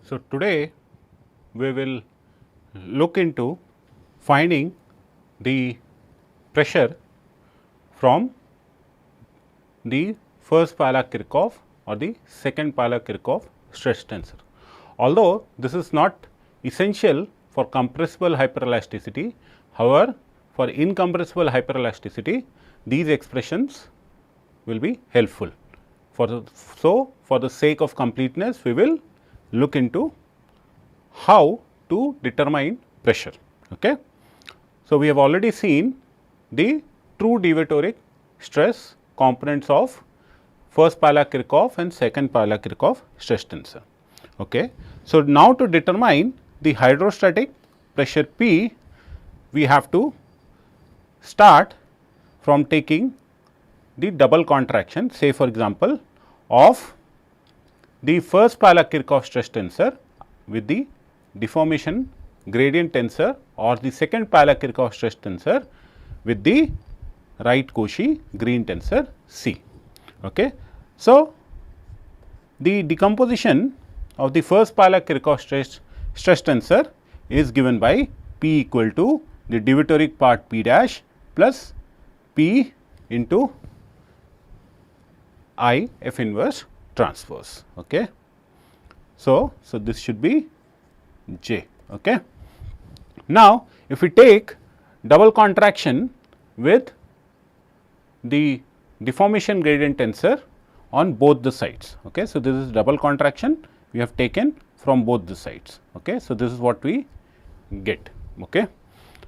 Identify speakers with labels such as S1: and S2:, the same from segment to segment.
S1: So, today we will look into finding the pressure from the first Pavlov-Kirchhoff or the second Pavlov-Kirchhoff stress tensor. Although this is not essential for compressible hyperelasticity, however, for incompressible hyperelasticity these expressions will be helpful. For the sake of completeness, we will look into how to determine pressure. Okay. So, we have already seen the true deviatoric stress components of first Pavlov-Kirchhoff and second Pavlov-Kirchhoff stress tensor. Okay. So, now to determine the hydrostatic pressure P, we have to start from taking the double contraction, say for example, of the first Pavlov-Kirchhoff stress tensor with the deformation gradient tensor or the second Pavlov-Kirchhoff stress tensor with the right Cauchy green tensor C. Okay. So, the decomposition of the first Pavlov-Kirchhoff stress tensor is given by P equal to the deviatoric part P dash plus P into I F inverse transpose. Okay. So, this should be J. Okay. Now, if we take double contraction with the deformation gradient tensor on both the sides. Okay. So, this is double contraction we have taken from both the sides. Okay. So, this is what we get. Okay.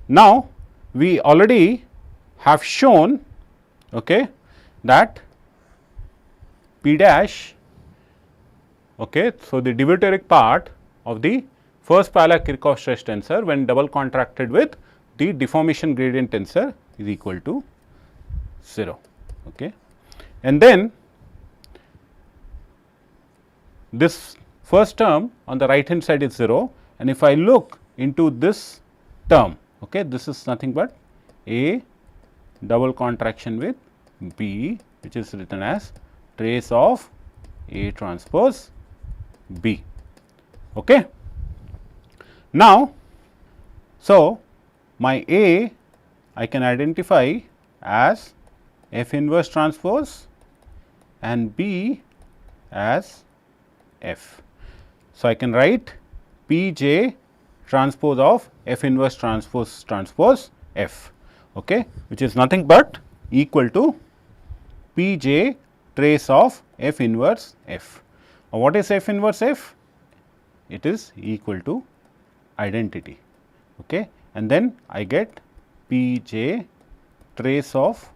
S1: Now, we already have shown that P dash. Okay. So, the deviatoric part of the first Pavlov-Kirchhoff stress tensor when double contracted with the deformation gradient tensor is equal to 0. Okay. And then this first term on the right hand side is 0, and if I look into this term, okay, this is nothing but A double contraction with B, which is written as trace of A transpose B. Okay. Now, so my A I can identify as F inverse transpose and B as F. So, I can write P j transpose of F inverse transpose F, okay, which is nothing but equal to P j trace of F inverse F. Now, what is F inverse F? It is equal to identity, okay, and then I get P j trace of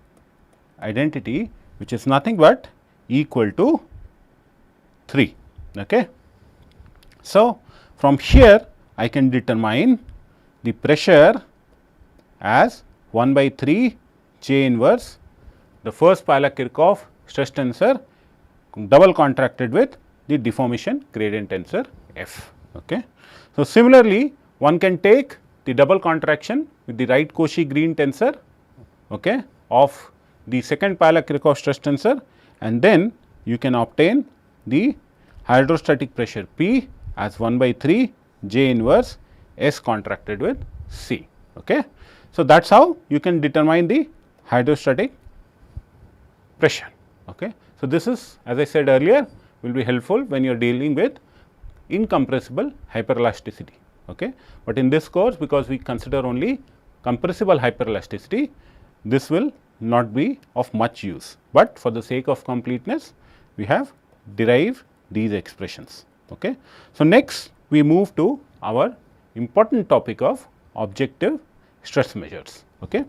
S1: identity, which is nothing but equal to 3. Okay. So, from here I can determine the pressure as 1 by 3 J inverse the first Pavlov-Kirchhoff stress tensor double contracted with the deformation gradient tensor F. Okay. So, similarly, one can take the double contraction with the right Cauchy green tensor, okay, of the second Pavlov-Kirchhoff stress tensor, and then you can obtain the hydrostatic pressure P as 1 by 3 J inverse S contracted with C. Okay. So, that is how you can determine the hydrostatic pressure. Okay. So, this is, as I said earlier, will be helpful when you are dealing with incompressible hyperelasticity. Okay. But in this course, because we consider only compressible hyperelasticity, this will not be of much use, but for the sake of completeness we have derived these expressions. Okay. So, next we move to our important topic of objective stress measures. Okay.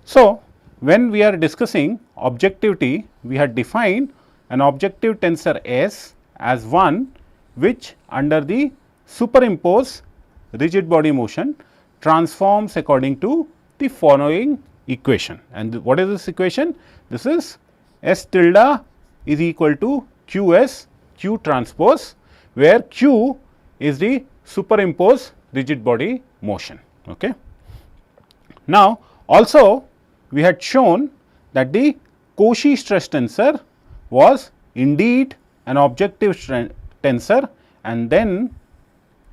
S1: So, when we are discussing objectivity, we had defined an objective tensor S as one which under the superimposed rigid body motion transforms according to the following equation. And what is this equation? This is S tilde is equal to Q S Q transpose, where Q is the superimposed rigid body motion. Okay. Now, also we had shown that the Cauchy stress tensor was indeed an objective tensor, and then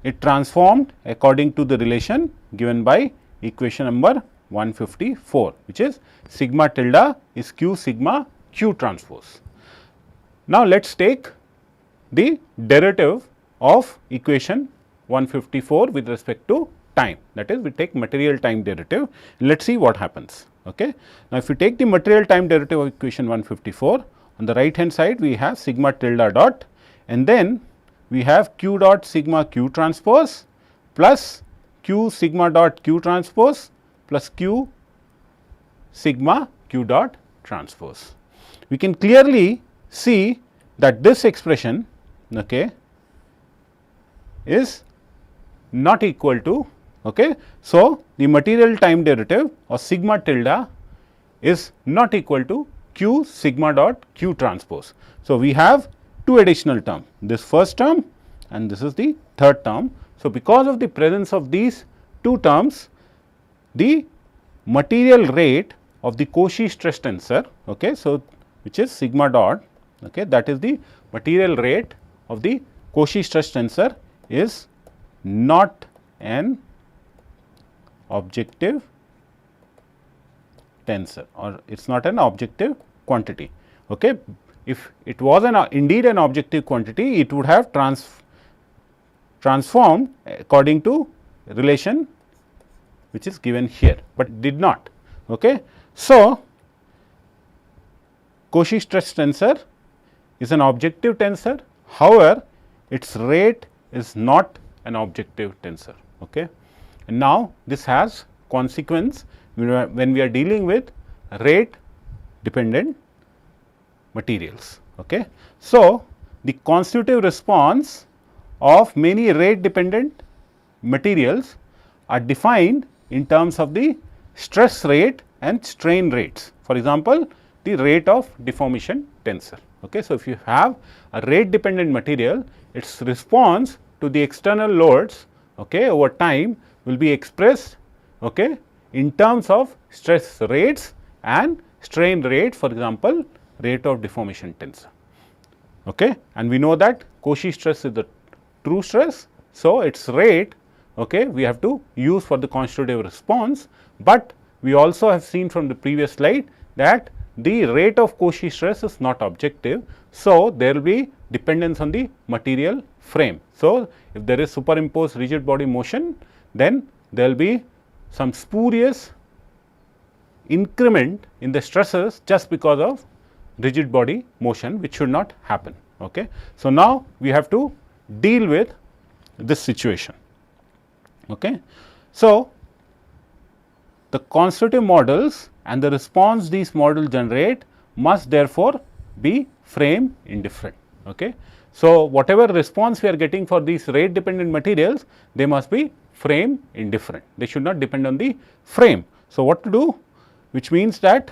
S1: it transformed according to the relation given by equation number 154, which is sigma tilde is q sigma q transpose. Now, let us take the derivative of equation 154 with respect to time, that is we take material time derivative. Let us see what happens. Okay. Now, if we take the material time derivative of equation 154, on the right hand side we have sigma tilde dot, and then we have q dot sigma q transpose plus q sigma dot q transpose plus q sigma q dot transpose. We can clearly see that this expression, okay, is not equal to, okay. So, the material time derivative or sigma tilde is not equal to q sigma dot q transpose. So, we have two additional terms, this first term and this is the third term. So, because of the presence of these two terms, the material rate of the Cauchy stress tensor, okay, so which is sigma dot, okay, that is the material rate of the Cauchy stress tensor is not an objective tensor, or it is not an objective quantity. Okay. If it was indeed an objective quantity, it would have transformed according to relation which is given here, but did not. Okay. So, Cauchy stress tensor is an objective tensor, however, its rate is not an objective tensor. Okay. And now, this has consequence when we are dealing with rate dependent materials. Okay. So, the constitutive response of many rate dependent materials are defined in terms of the stress rate and strain rates. For example, the rate of deformation tensor. Okay. So, if you have a rate dependent material, its response to the external loads, okay, over time will be expressed, okay, in terms of stress rates and strain rate, for example, rate of deformation tensor. Okay. And we know that Cauchy stress is the true stress. So, its rate, okay, we have to use for the constitutive response, but we also have seen from the previous slide that the rate of Cauchy stress is not objective. So, there will be dependence on the material frame. So, if there is superimposed rigid body motion, then there will be some spurious increment in the stresses just because of rigid body motion, which should not happen. Okay. So, now we have to deal with this situation. Okay. So, the constitutive models and the response these models generate must therefore be frame indifferent. Okay. So, whatever response we are getting for these rate dependent materials, they must be frame indifferent, they should not depend on the frame. So, what to do, which means that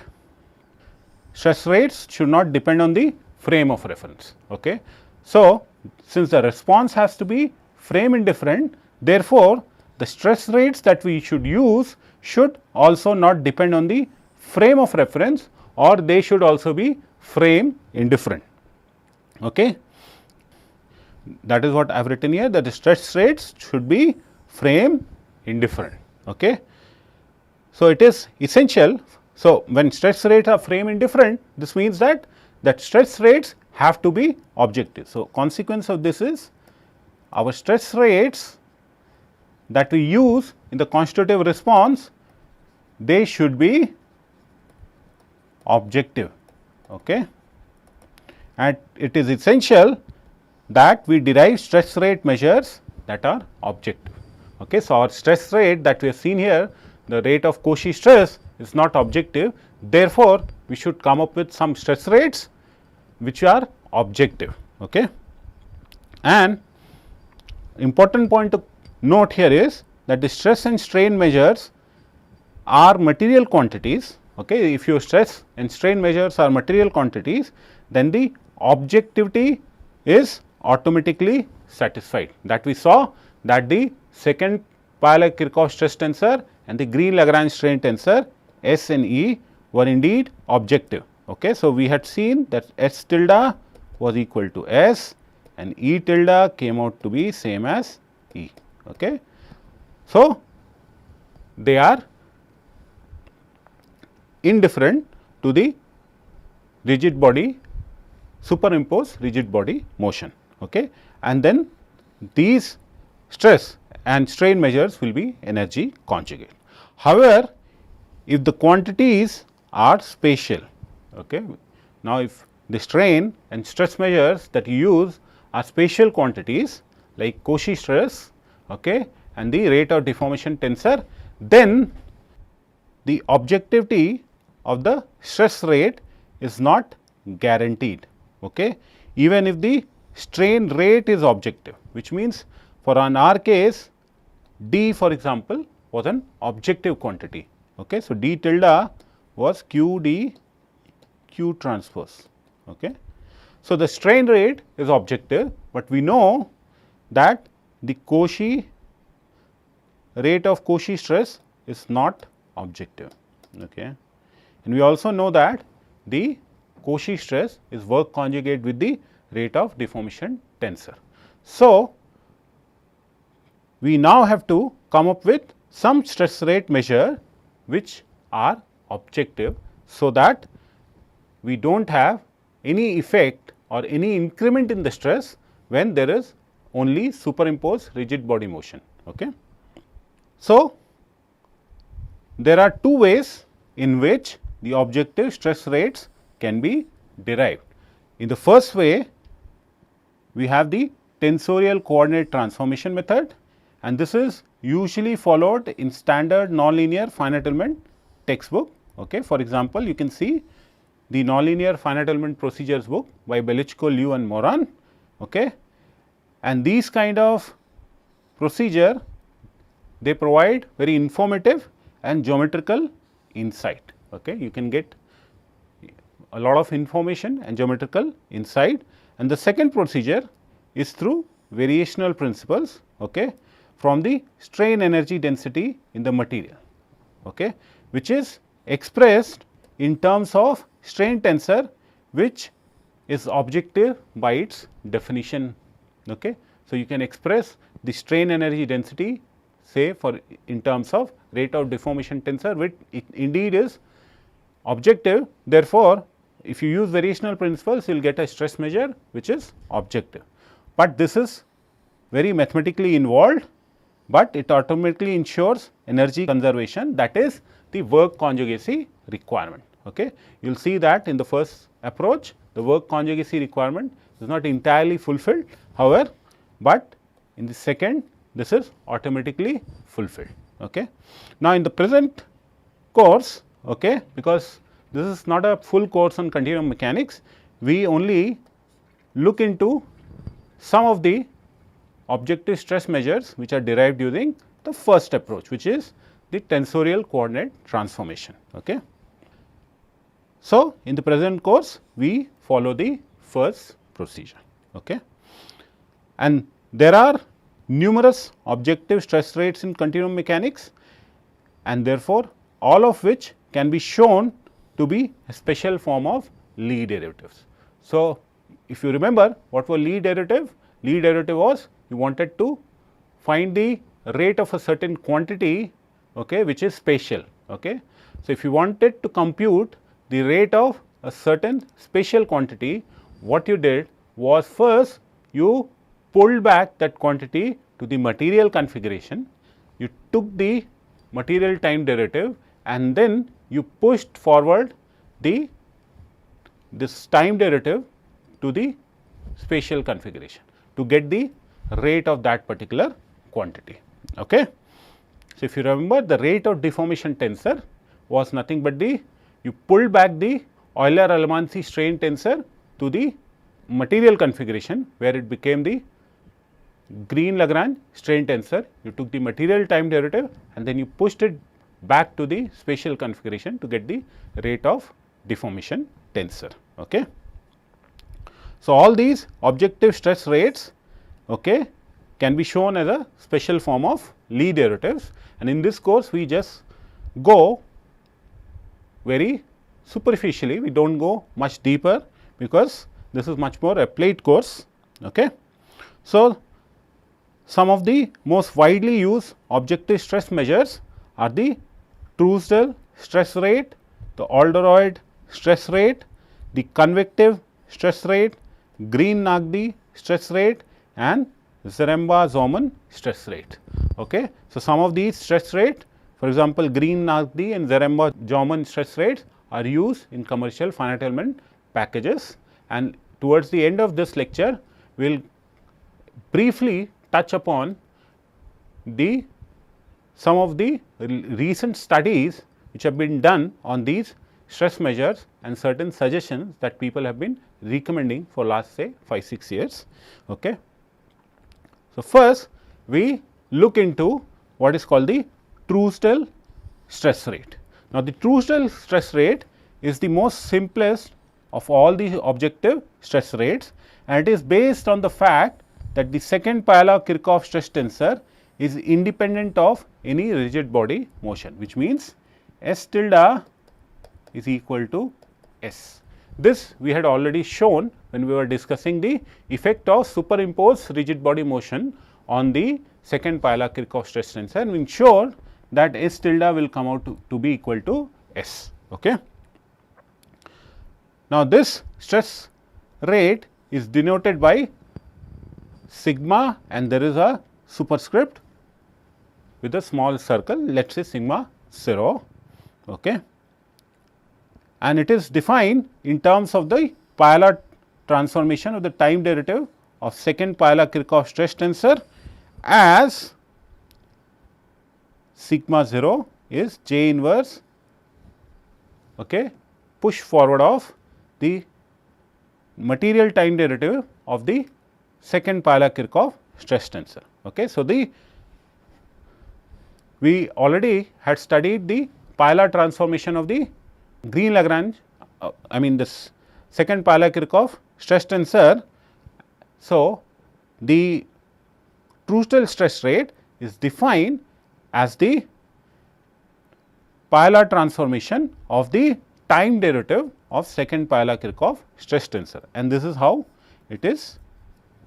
S1: stress rates should not depend on the frame of reference. Okay. So, since the response has to be frame indifferent, therefore, the stress rates that we should use should also not depend on the frame of reference, or they should also be frame indifferent. Okay. That is what I have written here, that the stress rates should be frame indifferent. Okay. So, it is essential. So, when stress rates are frame indifferent, this means that stress rates have to be objective. So, consequence of this is our stress rates that we use in the constitutive response, they should be objective. Okay. And it is essential that we derive stress rate measures that are objective. Okay. So, our stress rate that we have seen here, the rate of Cauchy stress is not objective, therefore, we should come up with some stress rates which are objective. Okay. And important point to note here is that the stress and strain measures are material quantities. Okay. If your stress and strain measures are material quantities, then the objectivity is automatically satisfied. That we saw that the second Piola-Kirchhoff stress tensor and the Green-Lagrange strain tensor S and E were indeed objective. Okay. So, we had seen that S tilde was equal to S and E tilde came out to be same as E. Okay. So, they are indifferent to the rigid body, superimposed rigid body motion. Okay. And then these stress and strain measures will be energy conjugate. However, if the quantities are spatial, okay. Now, if the strain and stress measures that you use are spatial quantities like Cauchy stress, okay, and the rate of deformation tensor, then the objectivity of the stress rate is not guaranteed. Okay. Even if the strain rate is objective, which means for an R case D, for example, was an objective quantity. Okay. So, D tilde was Q D Q transpose. Okay. So, the strain rate is objective, but we know that the Cauchy rate of Cauchy stress is not objective. Okay. And we also know that the Cauchy stress is work conjugate with the rate of deformation tensor. So, we now have to come up with some stress rate measure which are objective, so that we do not have any effect or any increment in the stress when there is only superimposed rigid body motion. Okay. So, there are two ways in which the objective stress rates can be derived. In the first way, we have the tensorial coordinate transformation method, and this is usually followed in standard nonlinear finite element textbook. Okay. For example, you can see the nonlinear finite element procedures book by Belichko, Liu and Moran. Okay. And these kind of procedure, they provide very informative and geometrical insight. Okay. You can get a lot of information and geometrical insight, and the second procedure is through variational principles, okay, from the strain energy density in the material, okay, which is expressed in terms of strain tensor, which is objective by its definition. Okay. So, you can express the strain energy density say for in terms of rate of deformation tensor, which it indeed is objective. Therefore, if you use variational principles, you will get a stress measure which is objective, but this is very mathematically involved, but it automatically ensures energy conservation, that is the work conjugacy requirement. Okay. You will see that in the first approach, the work conjugacy requirement is not entirely fulfilled, however, but in the second this is automatically fulfilled. Okay. Now, in the present course, okay, because this is not a full course on continuum mechanics, we only look into some of the objective stress measures which are derived using the first approach, which is the tensorial coordinate transformation. Okay. So, in the present course, we follow the first procedure. Okay. And there are numerous objective stress rates in continuum mechanics, and therefore, all of which can be shown to be a special form of Lie derivatives. So, if you remember what was Lie derivative? Lie derivative was you wanted to find the rate of a certain quantity, okay, which is spatial. Okay. So, if you wanted to compute the rate of a certain spatial quantity, what you did was first you pulled back that quantity to the material configuration, you took the material time derivative, and then you pushed forward this time derivative to the spatial configuration to get the rate of that particular quantity. Okay. So, if you remember, the rate of deformation tensor was nothing but you pulled back the Euler-Allemandsi strain tensor to the material configuration, where it became the Green-Lagrange strain tensor. You took the material time derivative and then you pushed it back to the spatial configuration to get the rate of deformation tensor. Okay. So, all these objective stress rates, okay, can be shown as a special form of Lie derivatives, and in this course we just go very superficially, we do not go much deeper, because this is much more applied course. Okay. So, some of the most widely used objective stress measures are the Truesdell stress rate, the Alderoid stress rate, the convective stress rate, Green-Nagdi stress rate and Zaremba-Zoman stress rate. Okay. So, some of these stress rate, for example, Green-Nagdi and Zaremba-Zoman stress rates are used in commercial finite element packages, and towards the end of this lecture we will briefly touch upon the some of the recent studies which have been done on these stress measures and certain suggestions that people have been recommending for last say 5-6 years. Okay. So, first we look into what is called the Truesdell stress rate. Now, the Truesdell stress rate is the most simplest of all the objective stress rates, and it is based on the fact that the second Piola-Kirchhoff stress tensor is independent of any rigid body motion, which means S tilde is equal to S. This we had already shown when we were discussing the effect of superimposed rigid body motion on the second Piola-Kirchhoff stress tensor, and we ensured that S tilde will come out to be equal to S. Okay. Now, this stress rate is denoted by sigma, and there is a superscript with a small circle, let us say sigma 0. Okay. And it is defined in terms of the Piola transformation of the time derivative of second Piola-Kirchhoff stress tensor as sigma 0 is J inverse push forward of the material time derivative of the second Piola-Kirchhoff stress tensor. Okay. So, we already had studied the Piola transformation of the Green-Lagrange, I mean this second Piola-Kirchhoff stress tensor. So, the Truesdell stress rate is defined as the Piola transformation of the time derivative of second Piola-Kirchhoff stress tensor, and this is how it is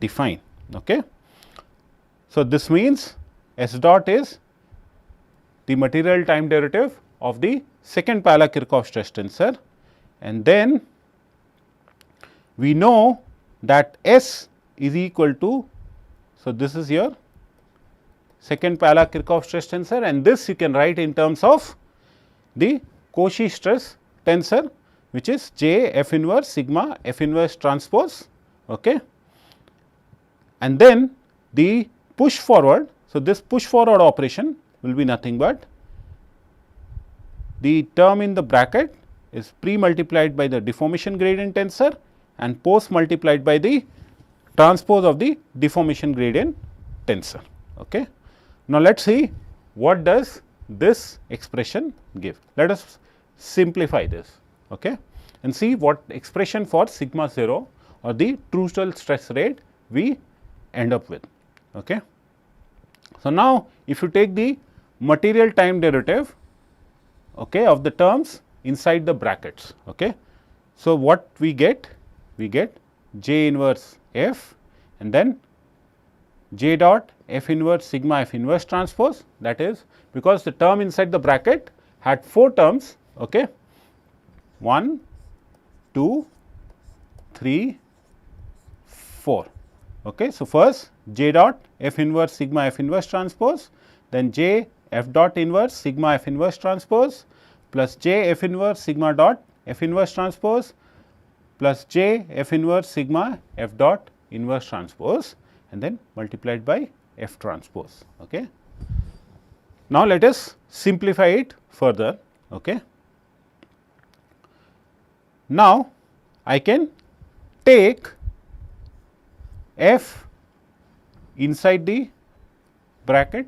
S1: defined. Okay. So, this means S dot is the material time derivative of the second Piola-Kirchhoff stress tensor, and then we know that S is equal to, so this is your second Piola-Kirchhoff stress tensor, and this you can write in terms of the Cauchy stress tensor, which is J F inverse sigma F inverse transpose. Okay. And then the push forward, so this push forward operation will be nothing but the term in the bracket is pre multiplied by the deformation gradient tensor and post multiplied by the transpose of the deformation gradient tensor. Okay. Now, let us see what does this expression give. Let us simplify this, okay, and see what expression for sigma 0 or the Truesdell stress rate we end up with. Okay. So, now if you take the material time derivative, okay, of the terms inside the brackets. Okay. So, what we get? We get J inverse F and then J dot F inverse sigma F inverse transpose, that is because the term inside the bracket had 4 terms, okay, 1, 2, 3, 4. Okay. So, first J dot F inverse sigma F inverse transpose, then J F dot inverse sigma F inverse transpose plus J F inverse sigma dot F inverse transpose plus J F inverse sigma F dot inverse transpose and then multiplied by F transpose. Okay. Now, let us simplify it further. Okay. Now, I can take F inside the bracket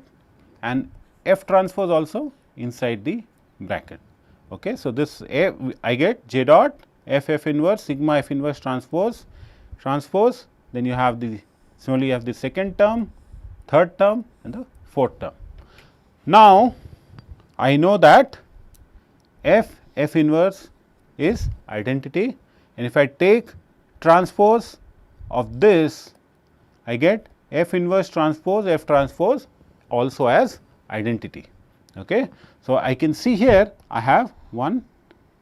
S1: and F transpose also inside the bracket. Okay. So, this I get J dot F F inverse sigma F inverse transpose, then you have the similarly you have the second term, third term and the fourth term. Now, I know that F F inverse is identity, and if I take transpose of this, I get F inverse transpose F transpose also as identity. Okay. So, I can see here I have one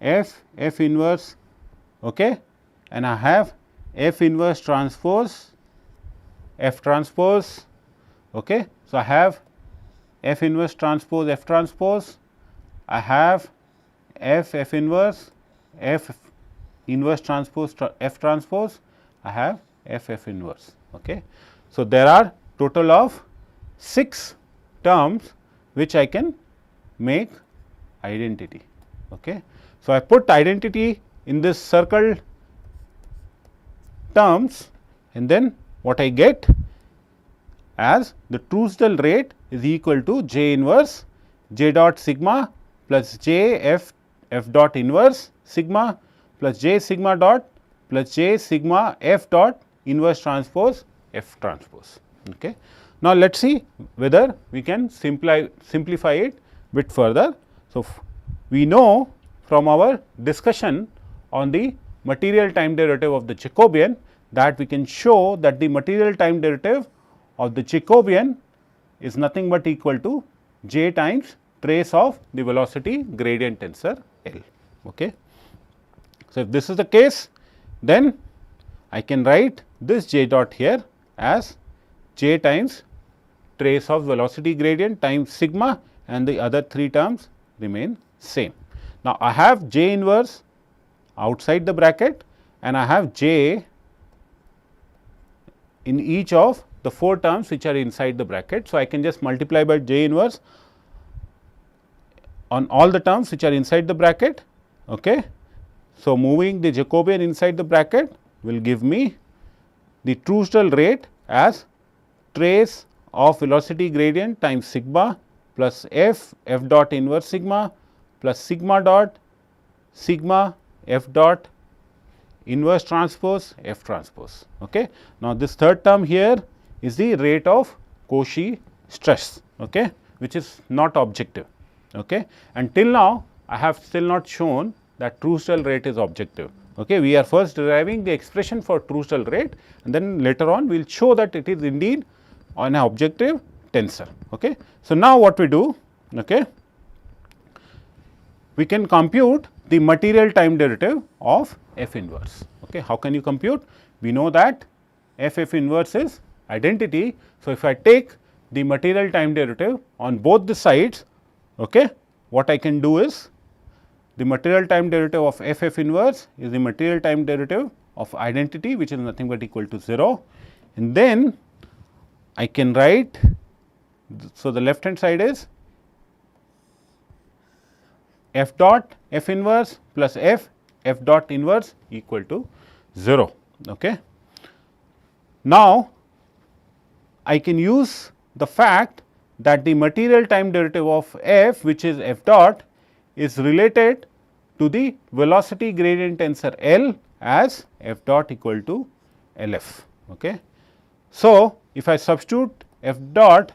S1: F inverse, okay, and I have F inverse transpose F transpose. Okay. So, I have F inverse transpose F transpose, I have F inverse transpose F transpose, I have F inverse. Okay. So, there are total of 6 terms which I can make identity. Okay. So, I put identity in this circle terms, and then what I get as the Truesdell rate is equal to J inverse J dot sigma plus J F dot inverse sigma plus J sigma dot plus J sigma F dot inverse transpose F transpose. Okay. Now, let us see whether we can simplify it bit further. So, we know from our discussion on the material time derivative of the Jacobian that we can show that the material time derivative of the Jacobian is nothing but equal to J times trace of the velocity gradient tensor L. Okay. So, if this is the case, then I can write this J dot here as J times trace of velocity gradient times sigma, and the other 3 terms remain same. Now, I have J inverse outside the bracket and I have J in each of the 4 terms which are inside the bracket. So, I can just multiply by J inverse on all the terms which are inside the bracket. Okay. So, moving the Jacobian inside the bracket will give me the Truesdell rate as trace of velocity gradient times sigma plus F dot inverse sigma plus sigma dot sigma F dot inverse transpose F transpose. Okay. Now, this third term here is the rate of Cauchy stress, okay, which is not objective. Okay. And till now I have still not shown that Truesdell rate is objective. Okay. We are first deriving the expression for Truesdell rate, and then later on we will show that it is indeed on an objective tensor. Okay. So, now what we do, okay, we can compute the material time derivative of F inverse. Okay. How can you compute? We know that F inverse is identity. So, if I take the material time derivative on both the sides, okay, what I can do is the material time derivative of F inverse is the material time derivative of identity, which is nothing but equal to 0, and then I can write. So, the left hand side is F dot F inverse plus F dot inverse equal to 0. Okay. Now, I can use the fact that the material time derivative of F, which is F dot, is related to the velocity gradient tensor L as F dot equal to LF. Okay. So, if I substitute F dot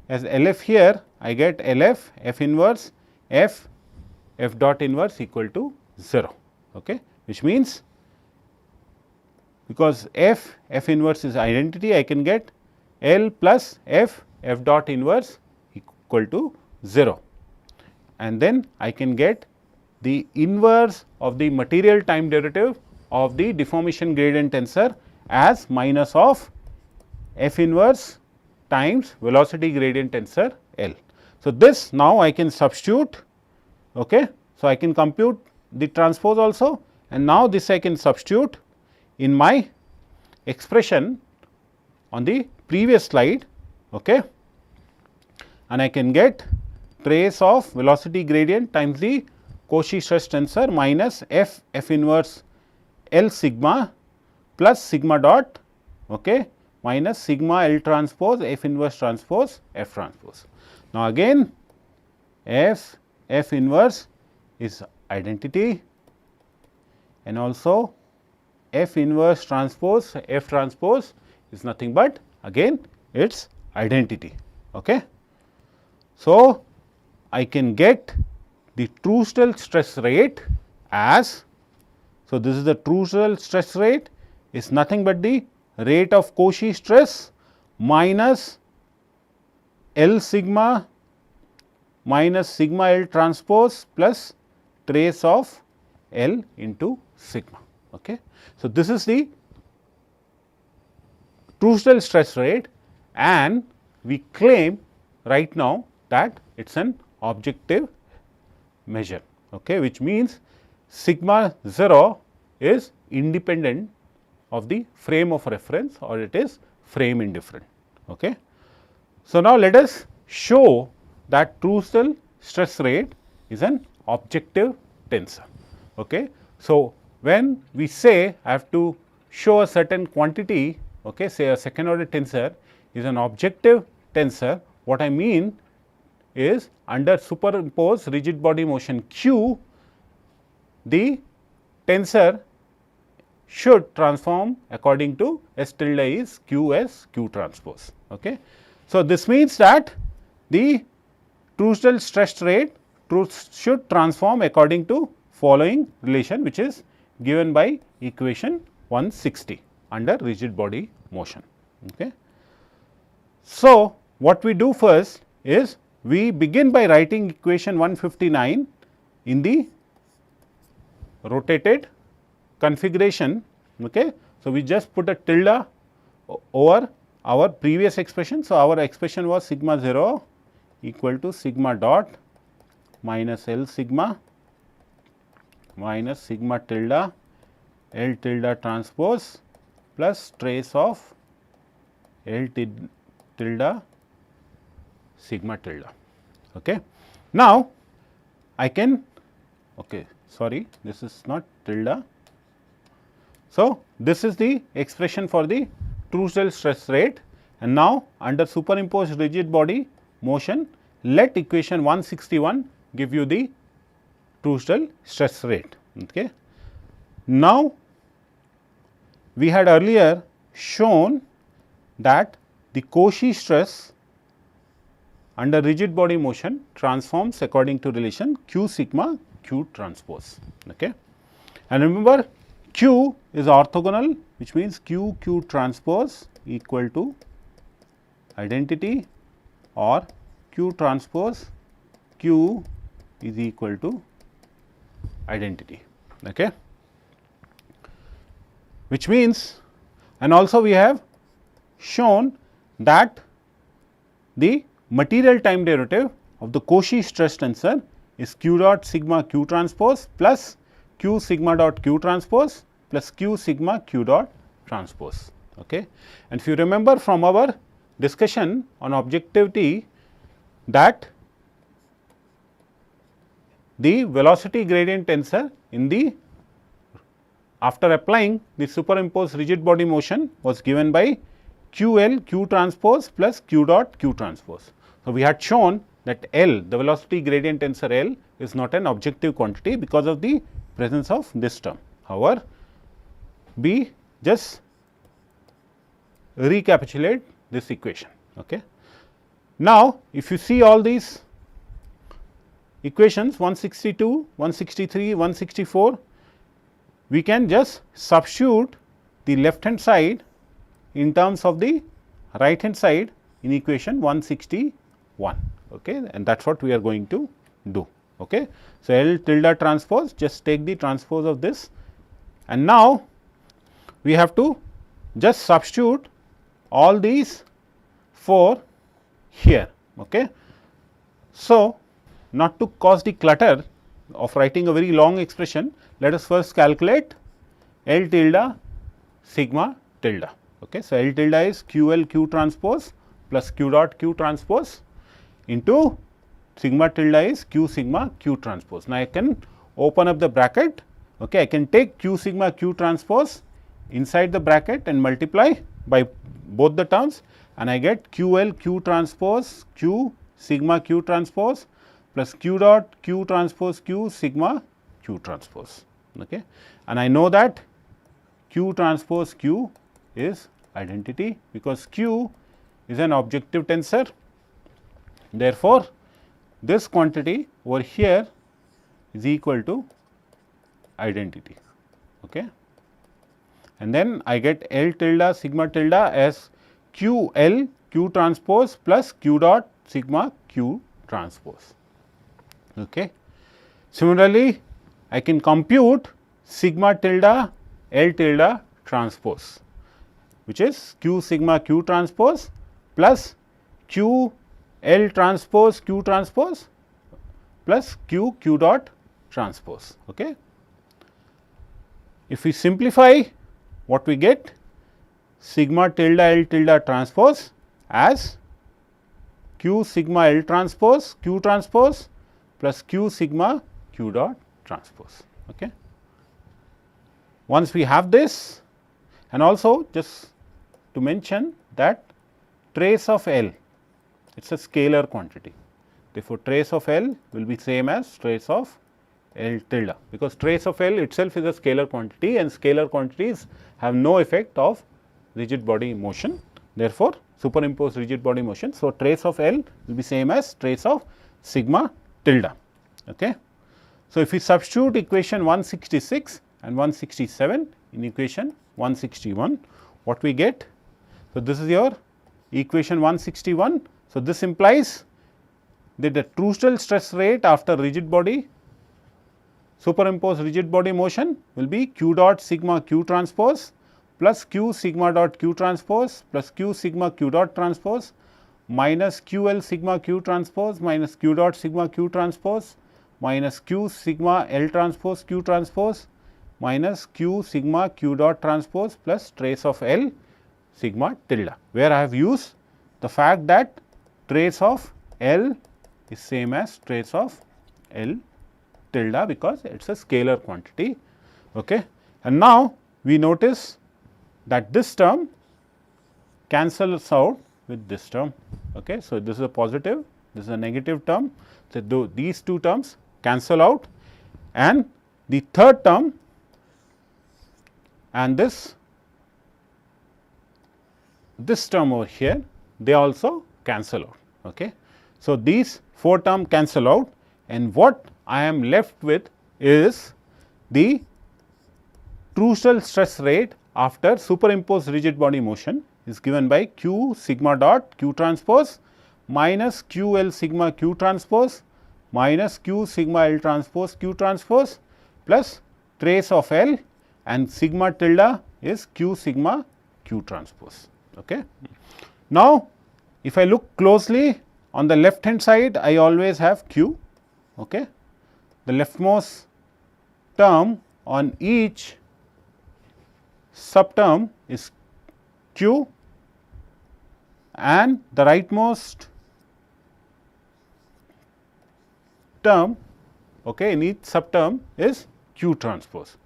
S1: as LF here, I get LF F inverse F dot inverse equal to 0, okay, which means because F inverse is identity, I can get L plus F dot inverse equal to 0, and then I can get the inverse of the material time derivative of the deformation gradient tensor as minus of F inverse times velocity gradient tensor L. So, this now I can substitute. Okay. So, I can compute the transpose also, and now this I can substitute in my expression on the previous slide, okay, and I can get trace of velocity gradient times the Cauchy stress tensor minus F inverse L sigma plus sigma dot, okay, minus sigma L transpose F inverse transpose F transpose. Now, again F inverse is identity, and also F inverse transpose F transpose is nothing but again its identity. Okay. So, I can get the Truesdell stress rate as, so this is the Truesdell stress rate is nothing but the rate of Cauchy stress minus L sigma minus sigma L transpose plus trace of L into sigma. Okay. So, this is the Truesdale stress rate, and we claim right now that it is an objective measure, okay, which means sigma 0 is independent of the frame of reference, or it is frame indifferent. Okay. So, now let us show that Truesdale stress rate is an objective tensor. Okay. So, when we say I have to show a certain quantity, okay, say a second order tensor is an objective tensor, what I mean is under superimposed rigid body motion Q, the tensor should transform according to S tilde is Q as Q transpose. Okay. So, this means that the Truesdale stress rate should transform according to following relation, which is given by equation 160 under rigid body motion. Okay. So, what we do first is we begin by writing equation 159 in the rotated configuration. Okay. So, we just put a tilde over our previous expression. So, our expression was sigma 0 equal to sigma dot minus L sigma minus sigma tilde L tilde transpose plus trace of L tilde sigma tilde. Okay. Now, I can, okay, sorry, this is not tilde. So, this is the expression for the Truesdale stress rate, and now under superimposed rigid body motion, let equation 161 give you the Truesdale stress rate. Okay. Now, we had earlier shown that the Cauchy stress under rigid body motion transforms according to relation Q sigma Q transpose. Okay. And remember, Q is orthogonal, which means Q Q transpose equal to identity, or Q transpose Q is equal to identity. Okay. Which means, and also we have shown that the material time derivative of the Cauchy stress tensor is Q dot sigma Q transpose plus Q sigma dot Q transpose plus Q sigma Q dot transpose. Okay. And if you remember from our discussion on objectivity, that the velocity gradient tensor in the, after applying the superimposed rigid body motion, was given by Q L Q transpose plus Q dot Q transpose. So, we had shown that L, the velocity gradient tensor L, is not an objective quantity because of the presence of this term. However, we just recapitulate this equation. Okay. Now, if you see all these equations 162, 163, 164, we can just substitute the left hand side in terms of the right hand side in equation 161. Okay. And that is what we are going to do. Okay. So, L tilde transpose, just take the transpose of this, and now we have to just substitute all these 4 here. Okay. So, not to cause the clutter of writing a very long expression, let us first calculate L tilde sigma tilde. Okay. So, L tilde is Q L Q transpose plus Q dot Q transpose into sigma tilde is Q sigma Q transpose. Now, I can open up the bracket. Okay. I can take Q sigma Q transpose inside the bracket and multiply by both the terms, and I get Q L Q transpose Q sigma Q transpose plus Q dot Q transpose Q sigma Q transpose. Okay. And I know that Q transpose Q is identity, because Q is an objective tensor. Therefore, this quantity over here is equal to identity. Okay. And then I get L tilde sigma tilde as q L q transpose plus q dot sigma q transpose. Okay. Similarly, I can compute sigma tilde L tilde transpose, which is q sigma q transpose plus q L transpose q transpose plus q q dot transpose. Okay. If we simplify, what we get? Sigma tilde L tilde transpose as q sigma L transpose q transpose plus q sigma q dot transpose. Okay. Once we have this, and also just to mention that trace of L, it is a scalar quantity. Therefore, trace of L will be same as trace of L tilde, because trace of L itself is a scalar quantity and scalar quantities have no effect of rigid body motion. Therefore, superimpose rigid body motion. So, trace of L will be same as trace of sigma tilde. Okay. So, if we substitute equation 166 and 167 in equation 161, what we get? So, this is your equation 161. So, this implies that the trucial stress rate after rigid body, superimposed rigid body motion will be q dot sigma q transpose plus q sigma dot q transpose plus q sigma q dot transpose minus q L sigma q transpose minus q dot sigma q transpose minus q sigma L transpose q transpose minus q sigma q dot transpose plus trace of L sigma tilde, where I have used the fact that trace of L is same as trace of L tilde, because it is a scalar quantity. Okay. And now, we notice that this term cancels out with this term. Okay. So, this is a positive, this is a negative term. So, these two terms cancel out, and the third term and this term over here, they also cancel out. Okay. So, these 4 terms cancel out, and what I am left with is the trucial stress rate after superimposed rigid body motion is given by q sigma dot q transpose minus q L sigma q transpose minus q sigma L transpose q transpose plus trace of L, and sigma tilde is q sigma q transpose. Okay. Now, if I look closely on the left hand side, I always have q. Okay. The leftmost term on each subterm is q, and the rightmost term, okay, in each subterm is q transpose.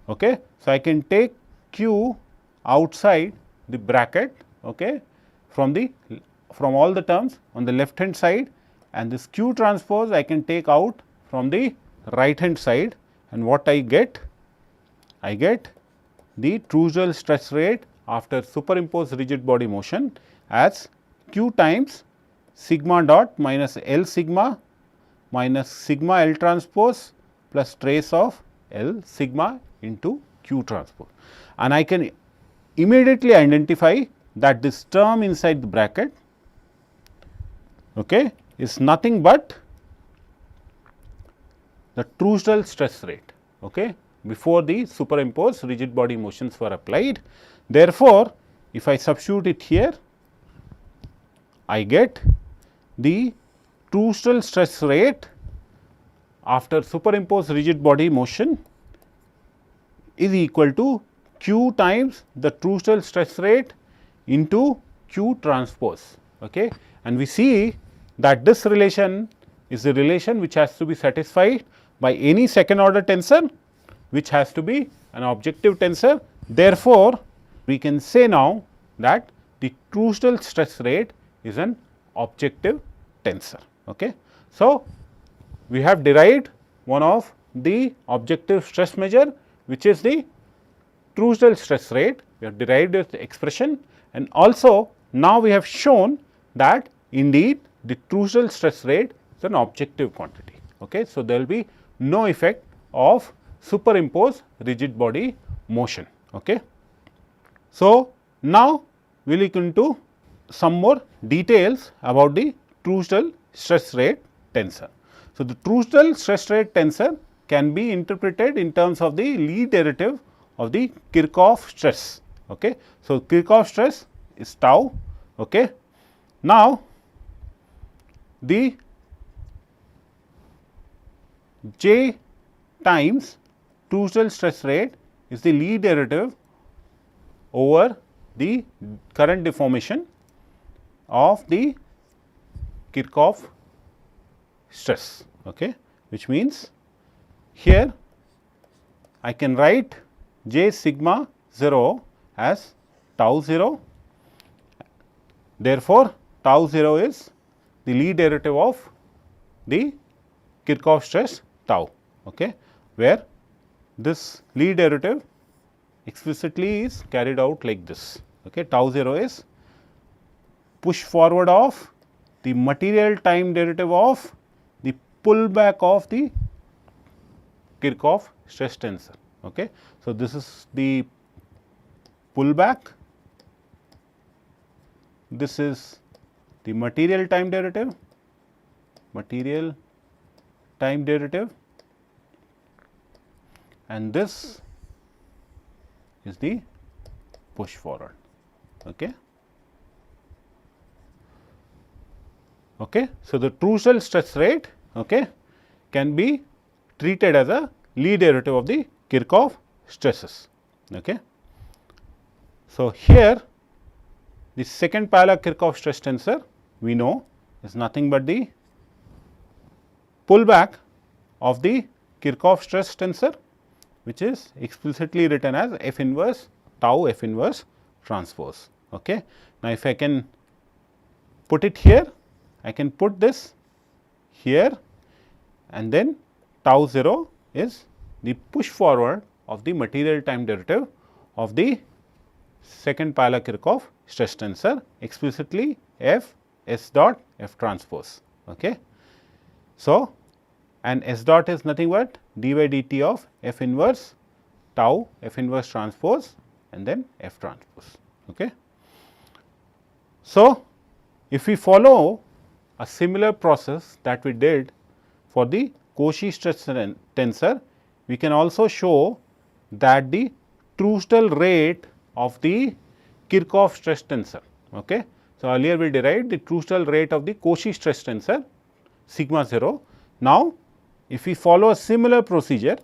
S1: Okay. So, I can take q outside the bracket, okay, from all the terms on the left hand side, and this q transpose I can take out from the right hand side, and what I get? I get the trucial stress rate after superimposed rigid body motion as q times sigma dot minus L sigma minus sigma L transpose plus trace of L sigma into q transpose. And I can immediately identify that this term inside the bracket, okay, is nothing but the trucial stress rate, okay, before the superimposed rigid body motions were applied. Therefore, if I substitute it here, I get the trucial stress rate after superimposed rigid body motion is equal to q times the trucial stress rate into q transpose. Okay. And we see that this relation is the relation which has to be satisfied by any second order tensor, which has to be an objective tensor. Therefore, we can say now that the trucial stress rate is an objective tensor. Okay. So, we have derived one of the objective stress measure, which is the trucial stress rate. We have derived this expression, and also now we have shown that indeed the trucial stress rate is an objective quantity. Okay. So, there will be no effect of superimposed rigid body motion. Okay. So, now we will look into some more details about the Truesdell stress rate tensor. So, the Truesdell stress rate tensor can be interpreted in terms of the Lie derivative of the Kirchhoff stress. Okay. So, Kirchhoff stress is tau. Okay. Now, the J times Truesdell stress rate is the Lie derivative over the current deformation of the Kirchhoff stress, okay, which means here I can write J sigma 0 as tau 0. Therefore, tau 0 is the Lie derivative of the Kirchhoff stress tau, okay, where this Lie derivative explicitly is carried out like this. Okay. Tau 0 is push forward of the material time derivative of the pullback of the Kirchhoff stress tensor. Okay. So, this is the pullback, this is the material time derivative, and this is the push forward. Okay. Okay. So, the Truesdell stress rate, okay, can be treated as a Lie derivative of the Kirchhoff stresses. Okay. So, here the second parallel Kirchhoff stress tensor we know is nothing but the pullback of the Kirchhoff stress tensor, which is explicitly written as F inverse tau F inverse transpose. Okay. Now, if I can put it here, I can put this here, and then tau 0 is the push forward of the material time derivative of the second parallel Kirchhoff stress tensor, explicitly F S dot F transpose. Okay. So, and S dot is nothing but d by dt of F inverse tau F inverse transpose and then F transpose. Okay. So, if we follow a similar process that we did for the Cauchy stress tensor, we can also show that the Truesdell rate of the Kirchhoff stress tensor. Okay. So, earlier we derived the Truesdell rate of the Cauchy stress tensor sigma 0. Now, if we follow a similar procedure,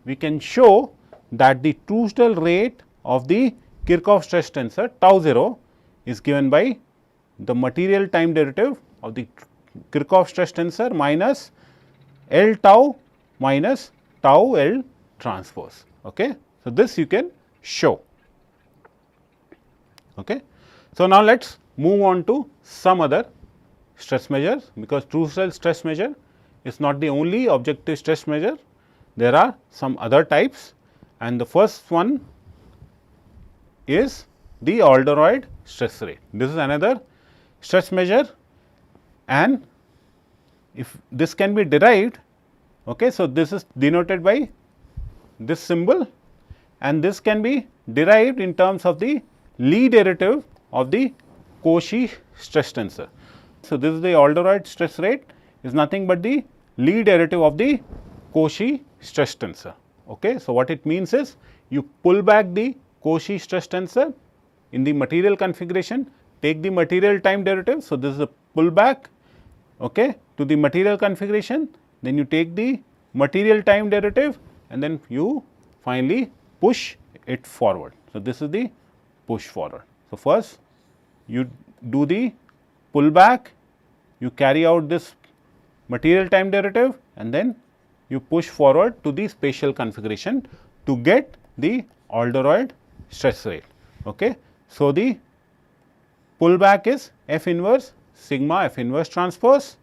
S1: we can show that the Truesdell rate of the Kirchhoff stress tensor tau 0 is given by the material time derivative of the Kirchhoff stress tensor minus L tau minus tau L transpose. Okay. So, this you can show. Okay. So, now let us move on to some other stress measures, because Truesdell stress measure is not the only objective stress measure. There are some other types, and the first one is the Alderoid stress rate. This is another stress measure, and if this can be derived, okay, so this is denoted by this symbol, and this can be derived in terms of the Lie derivative of the Cauchy stress tensor. So, this is the Alderoid stress rate is nothing but the Lie derivative of the Cauchy stress tensor. Okay. So, what it means is you pull back the Cauchy stress tensor in the material configuration, take the material time derivative. So, this is a pullback, okay, to the material configuration, then you take the material time derivative and then you finally push it forward. So, this is the push forward. So, first you do the pullback, you carry out this material time derivative and then you push forward to the spatial configuration to get the Alderoid stress rate. Okay. So, the pullback is F inverse sigma F inverse transpose,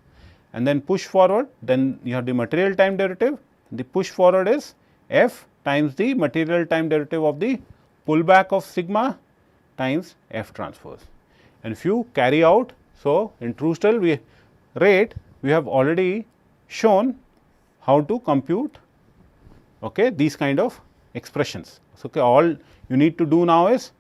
S1: and then push forward, then you have the material time derivative, the push forward is F times the material time derivative of the pullback of sigma times F transpose. And if you carry out, so in Truesdell rate we have already shown how to compute, okay, these kind of expressions. So, okay, all you need to do now is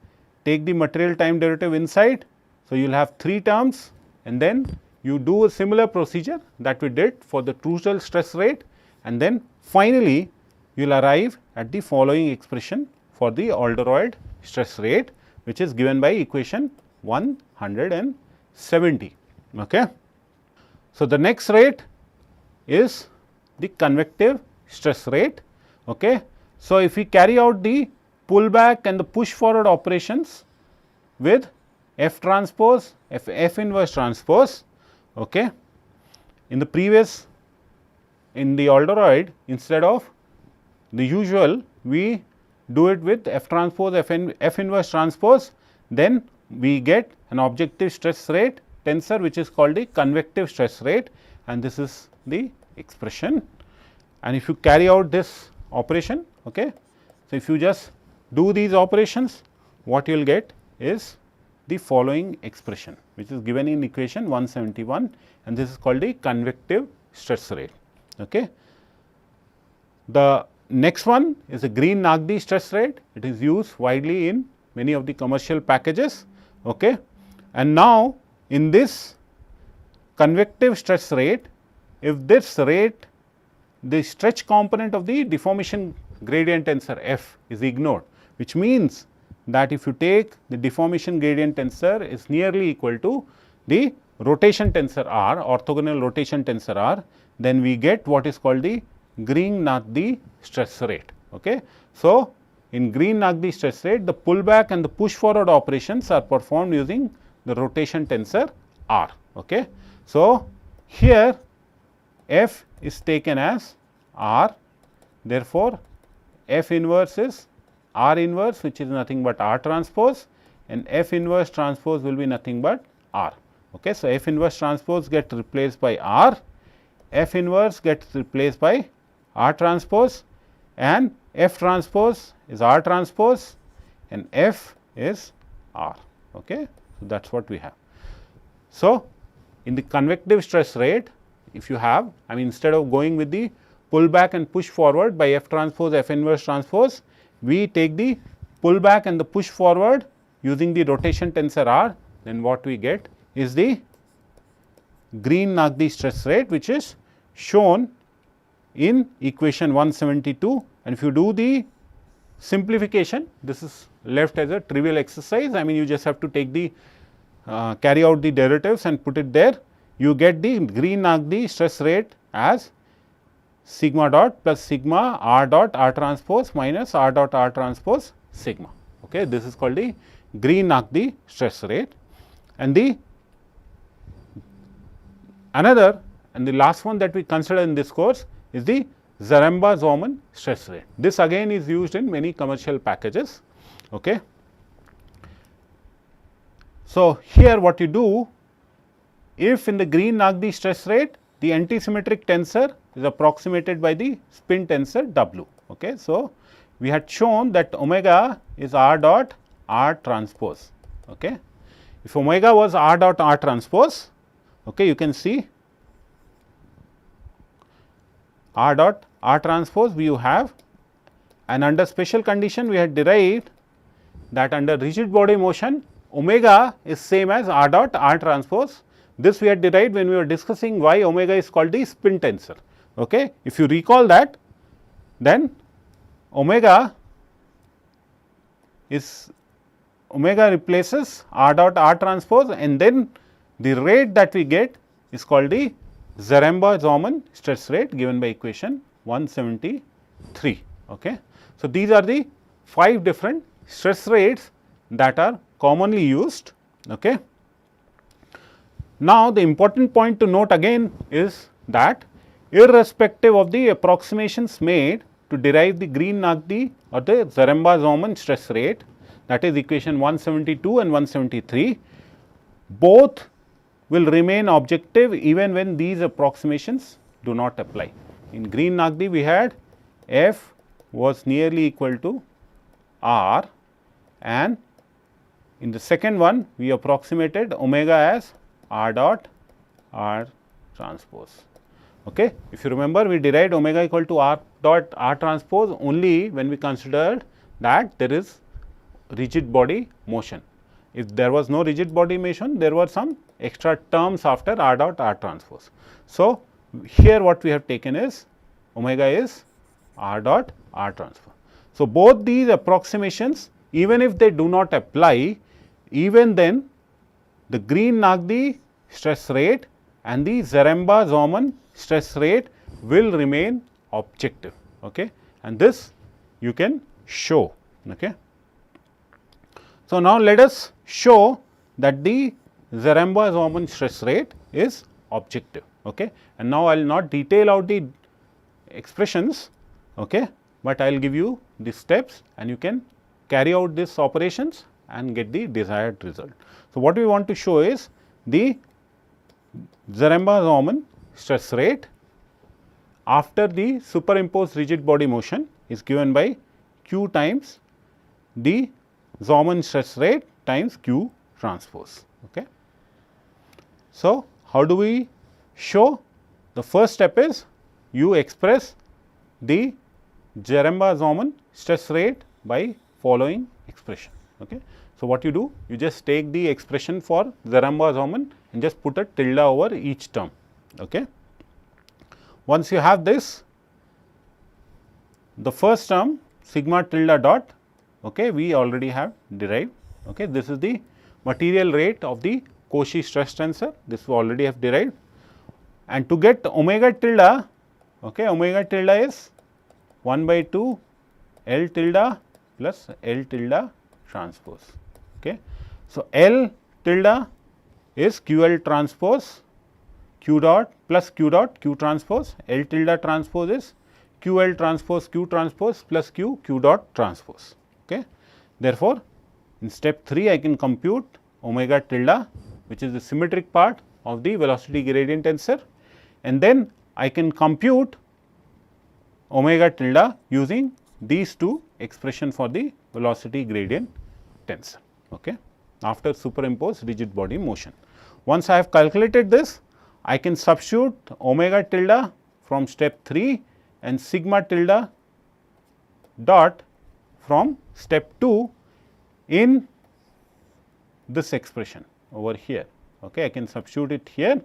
S1: take the material time derivative inside. So, you will have 3 terms and then you do a similar procedure that we did for the Trussell stress rate, and then finally, you will arrive at the following expression for the Alderweireld stress rate, which is given by equation 170. Okay. So, the next rate is the convective stress rate. Okay. So, if we carry out the pull back and the push forward operations with F transpose, F inverse transpose. Okay. In the previous, in the Alderweireld, instead of the usual, we do it with F transpose, F inverse transpose, then we get an objective stress rate tensor, which is called the convective stress rate, and this is the expression. And if you carry out this operation, okay, so if you just do these operations, what you will get is the following expression, which is given in equation 171, and this is called the convective stress rate. Okay. The next one is the Green-Nagdi stress rate. It is used widely in many of the commercial packages. Okay. And now, in this convective stress rate, if this rate, the stretch component of the deformation gradient tensor F is ignored, which means that if you take the deformation gradient tensor is nearly equal to the rotation tensor R, orthogonal rotation tensor R, then we get what is called the Green-Nagdi stress rate. Okay. So, in Green-Nagdi stress rate, the pullback and the push forward operations are performed using the rotation tensor R. Okay. So, here F is taken as R, therefore, F inverse is R inverse, which is nothing but R transpose, and F inverse transpose will be nothing but R. Okay. So, F inverse transpose gets replaced by R, F inverse gets replaced by R transpose, and F transpose is R transpose and F is R. Okay. So, that is what we have. So, in the convective stress rate, if you have, I mean, instead of going with the pull back and push forward by F transpose, F inverse transpose, we take the pull back and the push forward using the rotation tensor R, then what we get is the Green-Nagdi stress rate, which is shown in equation 172. And if you do the simplification, this is left as a trivial exercise. I mean, you just have to take the carry out the derivatives and put it there. You get the Green-Nagdi stress rate as sigma dot plus sigma R dot R transpose minus R dot R transpose sigma. Okay. This is called the Green-Nagdi stress rate. And the another and the last one that we consider in this course is the Zaremba-Zollman stress rate. This again is used in many commercial packages. Okay. So, here what you do, if in the Green-Nagdi stress rate the antisymmetric tensor is approximated by the spin tensor W. Okay. So, we had shown that omega is R dot R transpose. Okay. If omega was R dot R transpose, okay, you can see R dot R transpose you have, and under special condition we had derived that under rigid body motion omega is same as R dot R transpose. This we had derived when we were discussing why omega is called the spin tensor. Okay. If you recall that, then omega replaces R dot R transpose, and then the rate that we get is called the Zaremba-Zollman stress rate given by equation 173. Okay. So, these are the 5 different stress rates that are commonly used. Okay. Now, the important point to note again is that irrespective of the approximations made to derive the Green-Nagdi or the Zaremba-Zollman stress rate, that is equation 172 and 173, both will remain objective even when these approximations do not apply. In Green-Nagdi we had F was nearly equal to R, and in the second one we approximated omega as R dot R transpose. Okay. If you remember, we derived omega equal to R dot R transpose only when we considered that there is rigid body motion. if there was no rigid body motion, there were some extra terms after r dot r transpose. So, here what we have taken is omega is r dot r transpose. So, both these approximations, even if they do not apply, even then the Green-Nagdi stress rate and the Zaremba-Zoman stress rate will remain objective, okay, and this you can show. Okay. So, now let us show that the Zaremba-Zoman stress rate is objective, okay, and now I will not detail out the expressions, okay, but I will give you the steps and you can carry out these operations and get the desired result. So, what we want to show is the Zaremba-Zoman stress rate after the superimposed rigid body motion is given by q times the Zoman stress rate times q transpose. Okay. So, how do we show? The first step is you express the Zaremba-Zoman stress rate by following expression. Okay. So, what you do? You just take the expression for Zaremba-Zoman and just put a tilde over each term. Okay. Once you have this, the first term sigma tilde dot, okay, we already have derived. Okay. This is the material rate of the Cauchy stress tensor, this we already have derived, and to get omega tilde, okay, omega tilde is 1 by 2 L tilde plus L tilde transpose. Okay. So, L tilde is QL transpose Q dot plus Q dot Q transpose, L tilde transpose is QL transpose Q transpose plus Q dot transpose. Okay. Therefore, in step 3 I can compute omega tilde, which is the symmetric part of the velocity gradient tensor, and then I can compute omega tilde using these two expression for the velocity gradient tensor, okay, after superimposed rigid body motion. Once I have calculated this, I can substitute omega tilde from step 3 and sigma tilde dot from step 2 in this expression over here. Okay. I can substitute it here,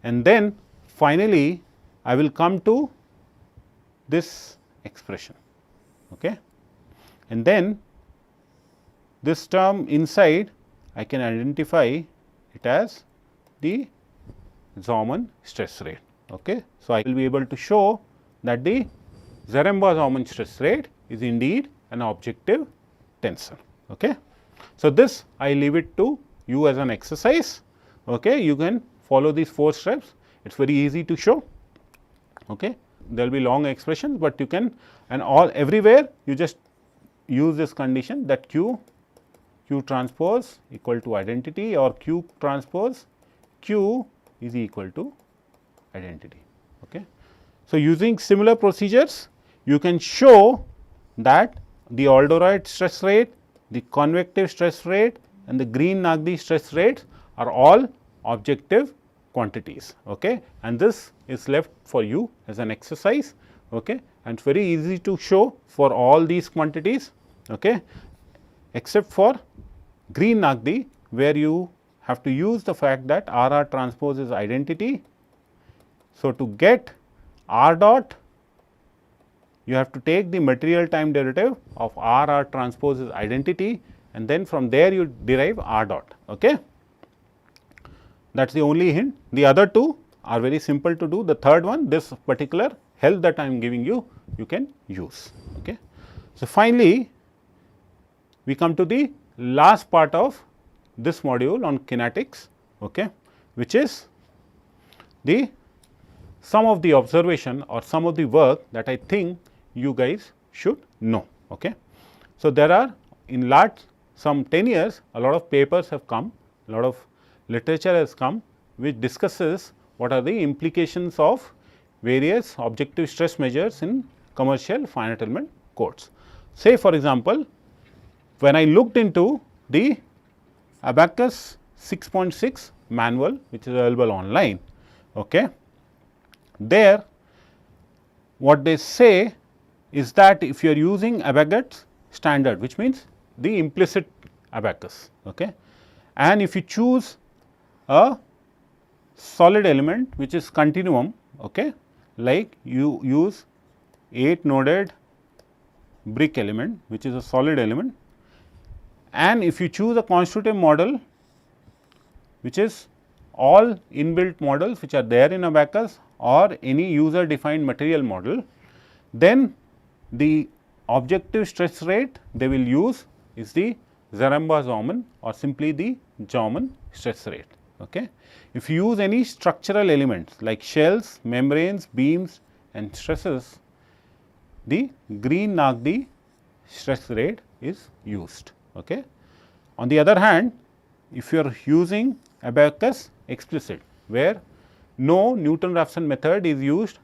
S1: and then finally, I will come to this expression, okay. And then this term inside I can identify it as the Zoman stress rate. Okay. So, I will be able to show that the Zaremba-Zoman stress rate is indeed an objective tensor. Okay. So, this I leave it to you as an exercise. Okay. You can follow these 4 steps, it is very easy to show. Okay. There will be long expressions, but you can, and all everywhere you just use this condition that Q transpose equal to identity or Q transpose Q is equal to identity. Okay. So, using similar procedures you can show that the Alderete stress rate, the convective stress rate and the Green-Nagdi stress rates are all objective quantities, okay, and this is left for you as an exercise, okay, and very easy to show for all these quantities, okay, except for Green-Nagdi, where you have to use the fact that R R transpose is identity. So, to get R dot, you have to take the material time derivative of R R transpose is identity, and then from there you derive R dot. Okay. That is the only hint. The other two are very simple to do. The third one, this particular help that I am giving you, you can use. Okay. So, finally, we come to the last part of this module on kinetics, okay, which is the some of the observation or some of the work that I think you guys should know. Okay. So, there are in last some 10 years a lot of papers have come, a lot of literature has come which discusses what are the implications of various objective stress measures in commercial finite element codes. Say for example, when I looked into the Abaqus 6.6 manual which is available online, okay, there what they say is that if you are using Abaqus standard, which means the implicit Abaqus, okay, and if you choose a solid element which is continuum, okay, like you use 8 noded brick element which is a solid element, and if you choose a constitutive model which is all inbuilt models which are there in Abaqus or any user defined material model, then the objective stress rate they will use is the Zaremba-Zauman or simply the Zauman stress rate. Okay. If you use any structural elements like shells, membranes, beams and stresses, the Green-Nagdi stress rate is used. Okay. On the other hand, if you are using Abaqus explicit, where no Newton-Raphson method is used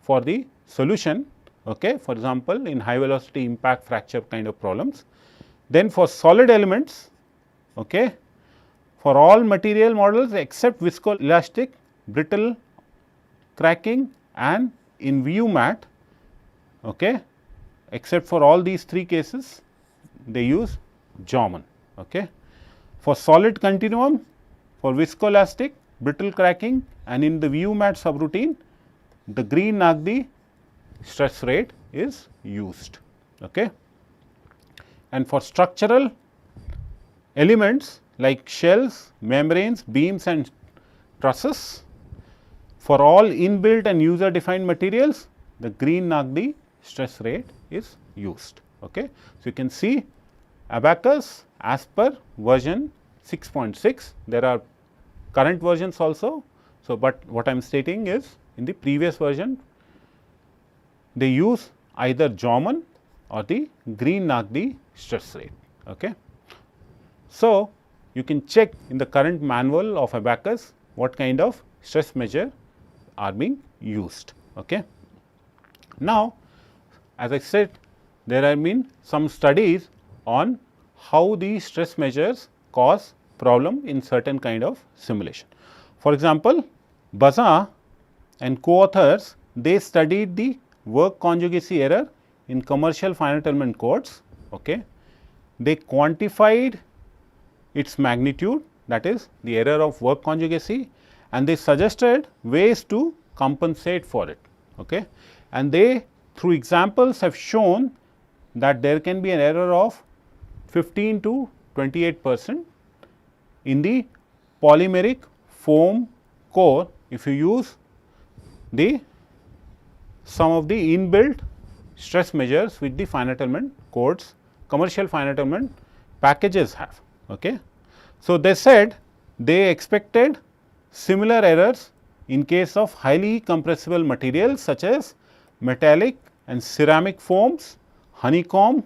S1: for the solution, okay, for example, in high velocity impact fracture kind of problems, then for solid elements, okay, for all material models except viscoelastic, brittle, cracking and in VU mat, okay, except for all these 3 cases, they use Zauman. Okay. For solid continuum, for viscoelastic, brittle cracking and in the VU mat subroutine, the Green-Nagdi stress rate is used. Okay. And for structural elements like shells, membranes, beams and trusses, for all inbuilt and user defined materials, the Green-Nagdi stress rate is used. Okay. So, you can see Abaqus as per version 6.6, there are current versions also. So, but what I am stating is in the previous version they use either Zauman or the Green-Nagdi stress rate. Okay. So, you can check in the current manual of Abaqus what kind of stress measure are being used. Okay. Now, as I said, there have been some studies on how these stress measures cause problem in certain kind of simulation. For example, Bazin and co-authors, they studied the work conjugacy error in commercial finite element codes. Okay. They quantified its magnitude, that is the error of work conjugacy, and they suggested ways to compensate for it. Okay. And they through examples have shown that there can be an error of 15 to 28% in the polymeric foam core if you use the some of the inbuilt stress measures which the finite element codes, commercial finite element packages have. Okay. So, they said they expected similar errors in case of highly compressible materials such as metallic and ceramic foams, honeycomb,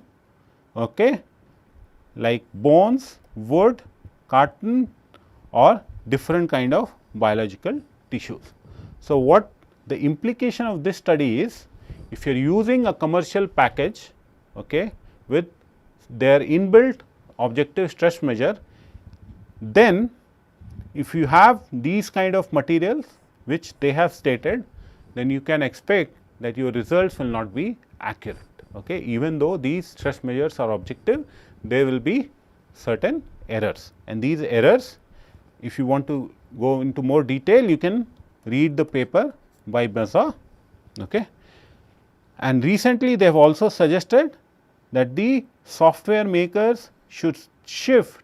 S1: okay, like bones, wood, carton or different kind of biological tissues. So, what the implication of this study is, if you are using a commercial package, okay, with their inbuilt objective stress measure, then if you have these kind of materials which they have stated, then you can expect that your results will not be accurate. Okay. Even though these stress measures are objective, there will be certain errors, and these errors, if you want to go into more detail, you can read the paper by Bazin. Okay. And recently they have also suggested that the software makers should shift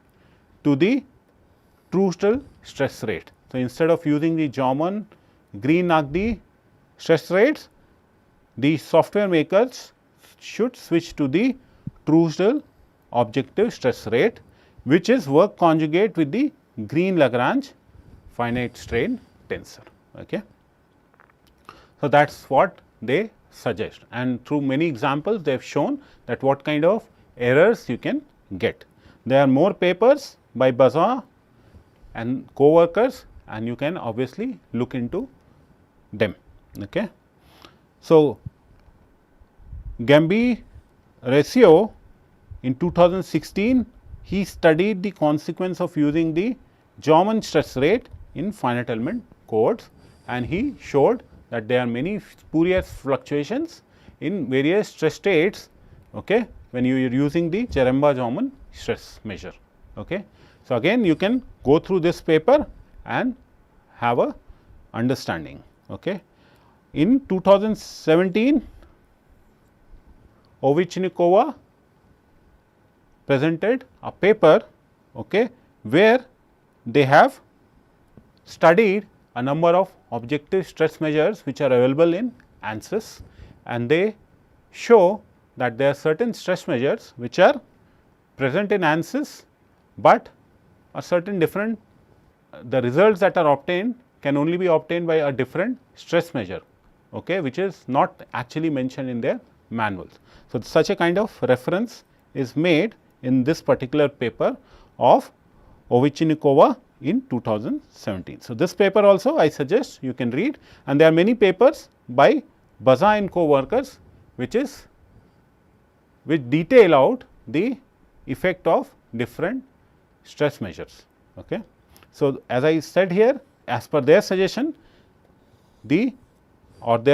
S1: to the Truesdell stress rate. So, instead of using the Zauman, Green-Nagdi stress rates, the software makers should switch to the Truesdell objective stress rate, which is work conjugate with the Green-Lagrange finite strain tensor. Okay. So, that is what they suggest, and through many examples they have shown that what kind of errors you can get. There are more papers by Bazin and co-workers, and you can obviously look into them. Okay. So, Gambee-Riccio in 2016, he studied the consequence of using the Zauman stress rate in finite element codes, and he showed that there are many spurious fluctuations in various stress states, okay, when you are using the Zaremba-Zauman stress measure. Okay. So, again you can go through this paper and have a understanding. Okay. In 2017, Ovechnikova presented a paper, okay, where they have studied a number of objective stress measures which are available in ANSYS, and they show that there are certain stress measures which are present in ANSYS, but a certain different the results that are obtained can only be obtained by a different stress measure, okay, which is not actually mentioned in their manuals. So, such a kind of reference is made in this particular paper of Ovechnikova in 2017. So, this paper also I suggest you can read, and there are many papers by Baza and co-workers which detail out the effect of different stress measures. Okay. So, as I said here, as per their suggestion, their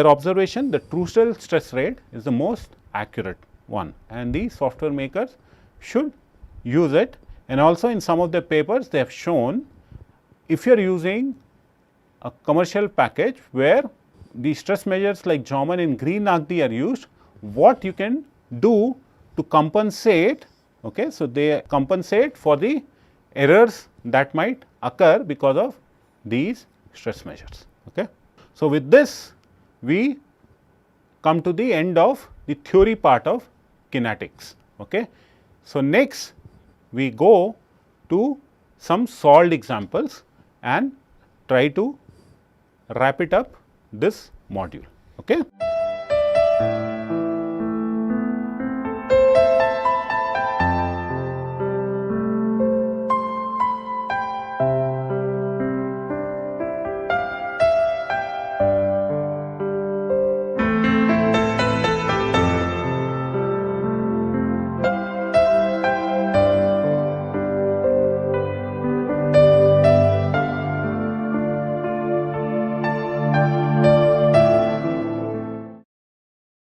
S1: observation, the Truesdell stress rate is the most accurate one, and the software makers should use it. And also in some of the papers they have shown, if you are using a commercial package where the stress measures like Jaumann and Green-Nagdi are used, what you can do to compensate. Okay. So, they compensate for the errors that might occur because of these stress measures. Okay. So, with this we come to the end of the theory part of kinetics. Okay. So, next we go to some solved examples and try to wrap it up this module. Okay.